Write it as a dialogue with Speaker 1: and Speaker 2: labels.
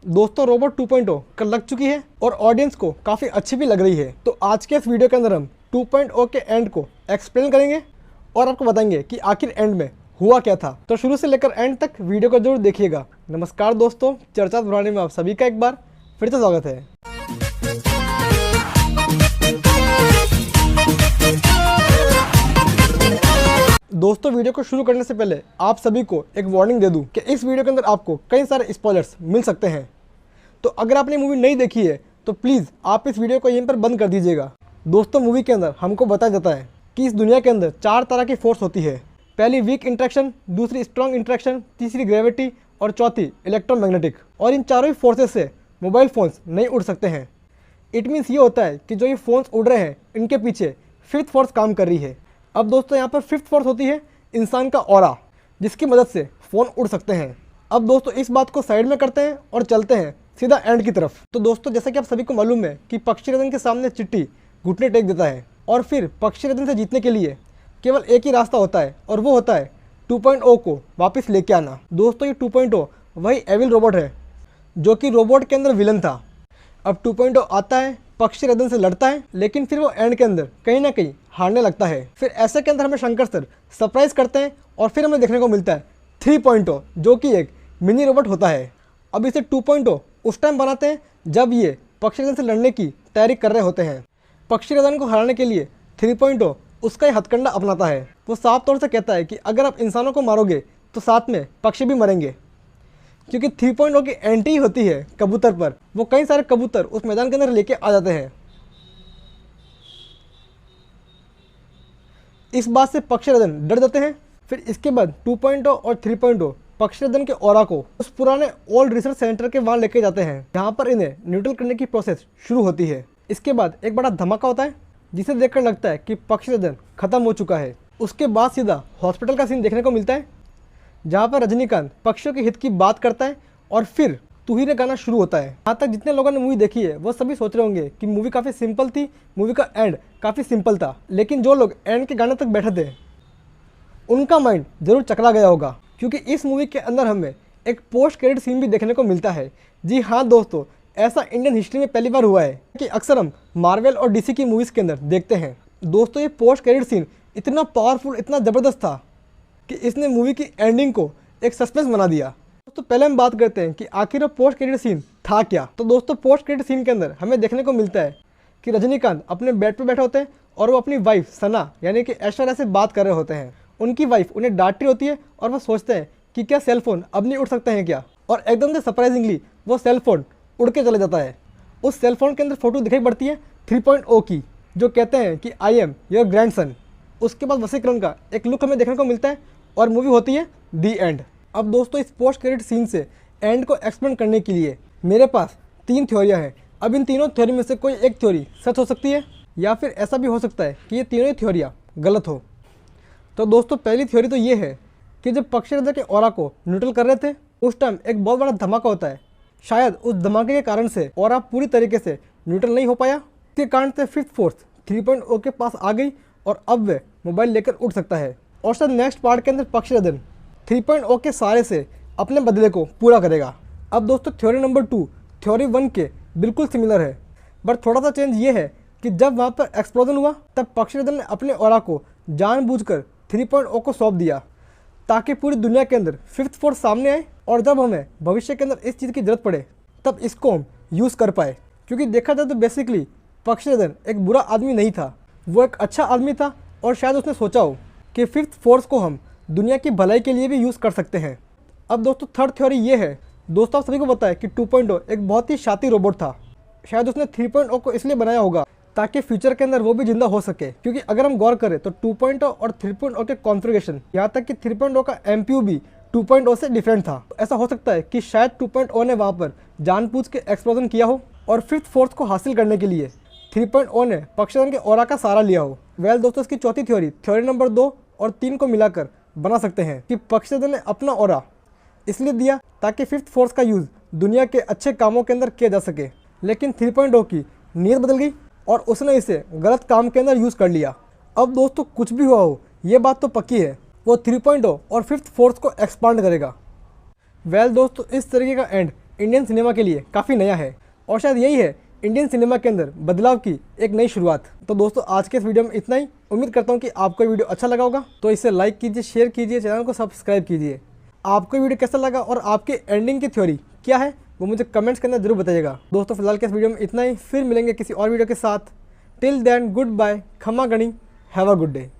Speaker 1: दोस्तों रोबोट 2.0 कल लग चुकी है और ऑडियंस को काफ़ी अच्छी भी लग रही है। तो आज के इस वीडियो के अंदर हम 2.0 के एंड को एक्सप्लेन करेंगे और आपको बताएंगे कि आखिर एंड में हुआ क्या था। तो शुरू से लेकर एंड तक वीडियो को जरूर देखिएगा। नमस्कार दोस्तों, चर्चा दोहराने में आप सभी का एक बार फिर से स्वागत है। दोस्तों वीडियो को शुरू करने से पहले आप सभी को एक वार्निंग दे दूं कि इस वीडियो के अंदर आपको कई सारे स्पॉयलर्स मिल सकते हैं। तो अगर आपने मूवी नहीं देखी है तो प्लीज़ आप इस वीडियो को यहीं पर बंद कर दीजिएगा। दोस्तों मूवी के अंदर हमको बताया जाता है कि इस दुनिया के अंदर 4 तरह की फोर्स होती है। पहली वीक इंट्रैक्शन, दूसरी स्ट्रॉन्ग इंट्रैक्शन, तीसरी ग्रेविटी और चौथी इलेक्ट्रोमैग्नेटिक। और इन चारों ही फोर्सेस से मोबाइल फ़ोन्स नहीं उड़ सकते हैं। इट मीन्स ये होता है कि जो ये फ़ोन्स उड़ रहे हैं इनके पीछे फिफ्थ फोर्स काम कर रही है। अब दोस्तों यहाँ पर फिफ्थ फोर्स होती है इंसान का ऑरा, जिसकी मदद से फ़ोन उड़ सकते हैं। अब दोस्तों इस बात को साइड में करते हैं और चलते हैं सीधा एंड की तरफ। तो दोस्तों जैसा कि आप सभी को मालूम है कि पक्षीरदन के सामने चिट्टी घुटने टेक देता है और फिर पक्षीरदन से जीतने के लिए केवल एक ही रास्ता होता है और वो होता है 2.0 को वापस लेके आना। दोस्तों ये 2.0 वही एविल रोबोट है जो कि रोबोट के अंदर विलन था। अब 2.0 आता है, पक्षीरदन से लड़ता है, लेकिन फिर वो एंड के अंदर कहीं ना कहीं हारने लगता है। फिर ऐसे के अंदर हमें शंकर सर सरप्राइज करते हैं और फिर हमें देखने को मिलता है 3.0 जो कि एक मिनी रोबोट होता है। अब इसे 2.0 उस टाइम बनाते हैं जब ये पक्षीरदन से लड़ने की तैयारी कर रहे होते हैं। पक्षीरदन को हराने के लिए 3.0 उसका ही हथकंडा अपनाता है। वो साफ तौर से कहता है कि अगर आप इंसानों को मारोगे तो साथ में पक्षी भी मरेंगे, क्योंकि 3.0 की एंट्री ही होती है कबूतर पर। वो कई सारे कबूतर उस मैदान के अंदर लेके आ जाते हैं। इस बात से पक्षीरदन डर जाते हैं। फिर इसके बाद 2.0 और 3.0 पक्षीरदन के ऑरा को उस पुराने ओल्ड रिसर्च सेंटर के वहाँ लेके जाते हैं, जहाँ पर इन्हें न्यूट्रल करने की प्रोसेस शुरू होती है। इसके बाद एक बड़ा धमाका होता है जिसे देखकर लगता है कि पक्षीरदन खत्म हो चुका है। उसके बाद सीधा हॉस्पिटल का सीन देखने को मिलता है, जहाँ पर रजनीकांत पक्षियों के हित की बात करता है और फिर तू ही रे गाना शुरू होता है। यहाँ तक जितने लोगों ने मूवी देखी है वो सभी सोच रहे होंगे कि मूवी काफ़ी सिंपल थी, मूवी का एंड काफ़ी सिंपल था, लेकिन जो लोग एंड के गाने तक बैठे थे उनका माइंड जरूर चकरा गया होगा, क्योंकि इस मूवी के अंदर हमें एक पोस्ट क्रेडिट सीन भी देखने को मिलता है। जी हाँ दोस्तों, ऐसा इंडियन हिस्ट्री में पहली बार हुआ है कि अक्सर हम मार्वल और डीसी की मूवीज़ के अंदर देखते हैं। दोस्तों ये पोस्ट क्रेडिट सीन इतना पावरफुल, इतना ज़बरदस्त था कि इसने मूवी की एंडिंग को एक सस्पेंस बना दिया। तो पहले हम बात करते हैं कि आखिर पोस्ट क्रेडिट सीन था क्या। तो दोस्तों पोस्ट क्रेडिट सीन के अंदर हमें देखने को मिलता है कि रजनीकांत अपने बेड पर बैठे होते हैं और वो अपनी वाइफ सना यानी कि ऐश्वर्या से बात कर रहे होते हैं। उनकी वाइफ उन्हें डांट रही होती है और वो सोचते हैं कि क्या सेलफोन अब नहीं उड़ सकते हैं क्या, और एकदम से सरप्राइजिंगली वो सेलफोन उड़ के चले जाता है। उस सेलफोन के अंदर फोटो दिखाई पड़ती है 3.0 की, जो कहते हैं कि आई एम योर ग्रैंडसन। उसके बाद वसीकरण का एक लुक हमें देखने को मिलता है और मूवी होती है दी एंड। अब दोस्तों इस पोस्ट क्रेडिट सीन से एंड को एक्सप्लेन करने के लिए मेरे पास 3 थ्योरियाँ हैं। अब इन तीनों थ्योरी में से कोई एक थ्योरी सच हो सकती है या फिर ऐसा भी हो सकता है कि ये तीनों ही थ्योरियाँ गलत हो। तो दोस्तों पहली थ्योरी तो ये है कि जब पक्षीरदन के ऑरा को न्यूट्रल कर रहे थे उस टाइम एक बहुत बड़ा धमाका होता है। शायद उस धमाके के कारण से ऑरा पूरी तरीके से न्यूट्रल नहीं हो पाया। इसके कारण से फिफ्थ फोर्स 3.0 के पास आ गई और अब वह मोबाइल लेकर उठ सकता है। और शायद नेक्स्ट पार्ट के अंदर पक्षीरदन 3.0 के सहारे से अपने बदले को पूरा करेगा। अब दोस्तों थ्योरी नंबर 2 थ्योरी 1 के बिल्कुल सिमिलर है, बट थोड़ा सा चेंज ये है कि जब वहाँ पर एक्सप्लोजन हुआ तब पक्षीरदन ने अपने ऑरा को जानबूझकर 3.0 को सौंप दिया ताकि पूरी दुनिया के अंदर फिफ्थ फोर्स सामने आए और जब हमें भविष्य के अंदर इस चीज़ की ज़रूरत पड़े तब इसको हम यूज़ कर पाए। क्योंकि देखा जाए तो बेसिकली पक्षीरदन एक बुरा आदमी नहीं था, वो एक अच्छा आदमी था और शायद उसने सोचा हो कि फिफ्थ फोर्स को हम दुनिया की भलाई के लिए भी यूज़ कर सकते हैं। अब दोस्तों थर्ड थ्योरी ये है, दोस्तों आप सभी को पता है कि 2.0 एक बहुत ही शाती रोबोट था। शायद उसने 3.0 को इसलिए बनाया होगा ताकि फ्यूचर के अंदर वो भी जिंदा हो सके, क्योंकि अगर हम गौर करें तो 2.0 और 3.0 के कॉन्फ़िगरेशन, यहाँ तक कि 3.0 का MPU भी 2.0 से डिफरेंट था। तो ऐसा हो सकता है कि शायद 2.0 ने वहाँ पर जानबूझ के एक्सप्लोजन किया हो और फिफ्थ फोर्स को हासिल करने के लिए 3.0 ने पक्षीरदन के ऑरा का सहारा लिया हो। वेल दोस्तों इसकी चौथी थ्योरी नंबर 2 और 3 को मिलाकर बना सकते हैं कि पक्षीरदन ने अपना ऑरा इसलिए दिया ताकि फिफ्थ फोर्स का यूज़ दुनिया के अच्छे कामों के अंदर किया जा सके, लेकिन 3.0 की नीयत बदल गई और उसने इसे गलत काम के अंदर यूज़ कर लिया। अब दोस्तों कुछ भी हुआ हो ये बात तो पक्की है, वो 3.0 और फिफ्थ फोर्स को एक्सपांड करेगा। वेल दोस्तों इस तरीके का एंड इंडियन सिनेमा के लिए काफ़ी नया है और शायद यही है इंडियन सिनेमा के अंदर बदलाव की एक नई शुरुआत। तो दोस्तों आज के इस वीडियो में इतना ही। उम्मीद करता हूँ कि आपको ये वीडियो अच्छा लगा होगा, तो इसे लाइक कीजिए, शेयर कीजिए, चैनल को सब्सक्राइब कीजिए। आपको वीडियो कैसा लगा और आपके एंडिंग की थ्योरी क्या है वो मुझे कमेंट्स के अंदर जरूर बताइएगा। दोस्तों फिलहाल के इस वीडियो में इतना ही, फिर मिलेंगे किसी और वीडियो के साथ। टिल देन गुड बाय, खमा गणी, हैव अ गुड डे।